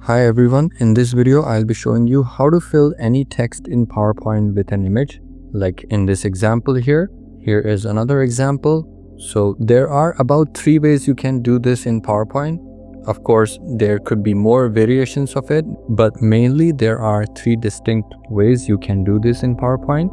Hi everyone, in this video I'll be showing you how to fill any text in PowerPoint with an image. Like in this example here is another example. So there are about 3 ways you can do this in PowerPoint. Of course, there could be more variations of it, but mainly there are 3 distinct ways you can do this in PowerPoint.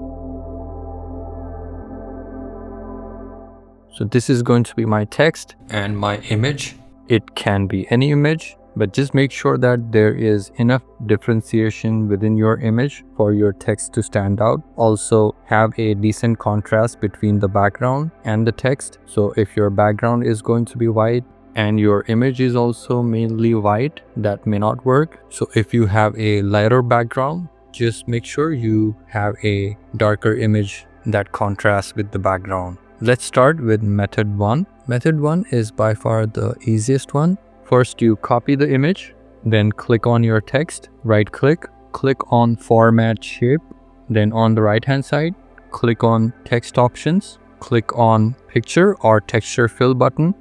So this is going to be my text and my image. It can be any image, but just make sure that there is enough differentiation within your image for your text to stand out. Also have a decent contrast between the background and the text. So if your background is going to be white and your image is also mainly white, that may not work. So if you have a lighter background, just make sure you have a darker image that contrasts with the background. Let's start with method 1. Method 1 is by far the easiest one. First, you copy the image, then click on your text, right click on Format Shape, then on the right hand side, click on Text Options, click on Picture or Texture Fill button,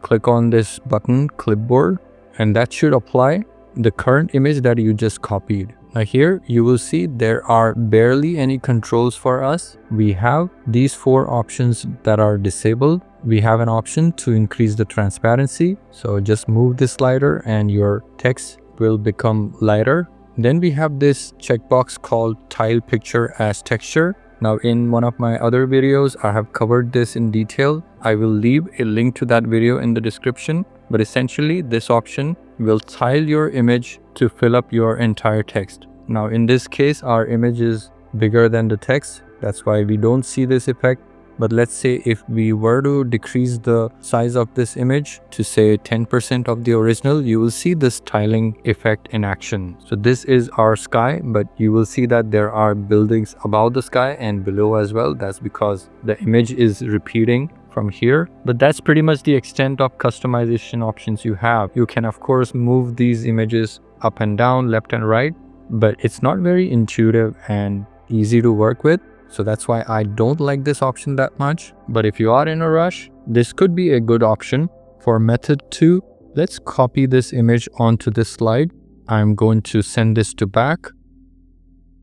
click on this button, Clipboard, and that should apply the current image that you just copied. Now here you will see there are barely any controls for us. We have these 4 options that are disabled. We have an option to increase the transparency. So just move this slider and your text will become lighter. Then we have this checkbox called Tile Picture as Texture. Now in one of my other videos, I have covered this in detail. I will leave a link to that video in the description. But essentially this option will tile your image to fill up your entire text. Now in this case, our image is bigger than the text. That's why we don't see this effect. But let's say if we were to decrease the size of this image to say 10% of the original, you will see this tiling effect in action. So this is our sky, but you will see that there are buildings above the sky and below as well. That's because the image is repeating from here. But that's pretty much the extent of customization options you have. You can of course move these images up and down, left and right, but it's not very intuitive and easy to work with. So that's why I don't like this option that much. But if you are in a rush, this could be a good option. For method 2, let's copy this image onto this slide. I'm going to send this to back.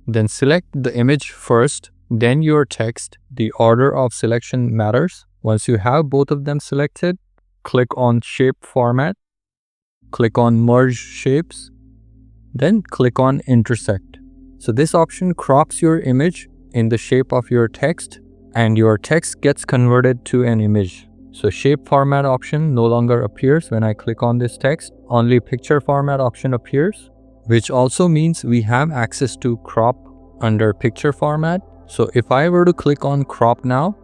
Then select the image first, then your text. The order of selection matters. Once you have both of them selected, click on Shape Format, click on Merge Shapes, then click on Intersect. So this option crops your image in the shape of your text and your text gets converted to an image. So shape format option no longer appears when I click on this text. Only picture format option appears, which also means we have access to crop under picture format. So if I were to click on crop now,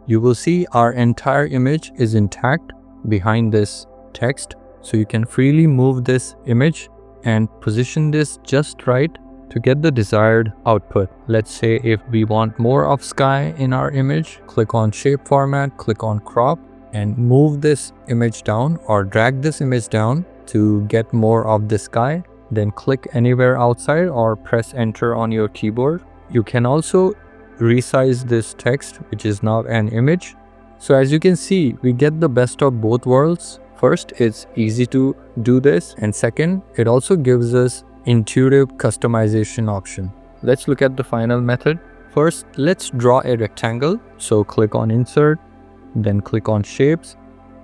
you will see our entire image is intact behind this text. So you can freely move this image and position this just right to get the desired output. Let's say if we want more of sky in our image, click on shape format, click on crop and move this image down or drag this image down to get more of the sky. Then click anywhere outside or press enter on your keyboard. You can also resize this text, which is now an image. So as you can see, we get the best of both worlds. First, it's easy to do this, and second, it also gives us intuitive customization option. Let's look at the final method. First, let's draw a rectangle. So click on Insert, then click on Shapes,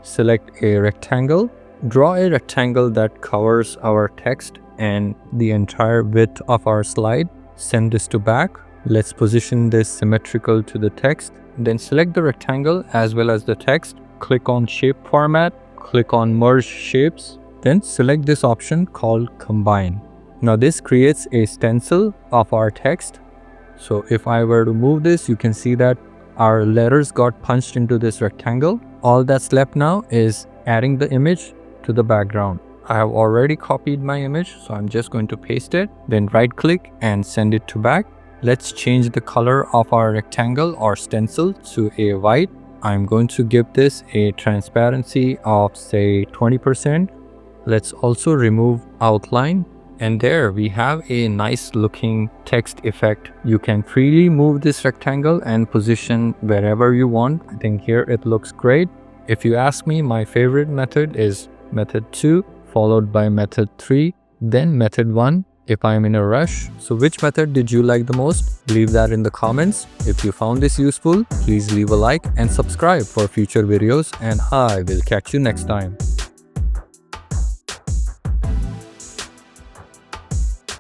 select a rectangle. Draw a rectangle that covers our text and the entire width of our slide. Send this to back. Let's position this symmetrical to the text. Then select the rectangle as well as the text. Click on Shape Format, click on Merge Shapes, then select this option called Combine. Now this creates a stencil of our text. So if I were to move this, you can see that our letters got punched into this rectangle. All that's left now is adding the image to the background. I have already copied my image, so I'm just going to paste it, then right click and send it to back. Let's change the color of our rectangle or stencil to a white. I'm going to give this a transparency of say 20%. Let's also remove outline. And there we have a nice looking text effect. You can freely move this rectangle and position wherever you want. I think here it looks great. If you ask me, my favorite method is method 2 followed by method 3. Then method 1, if I am in a rush. So which method did you like the most? Leave that in the comments. If you found this useful, please leave a like and subscribe for future videos, and I will catch you next time.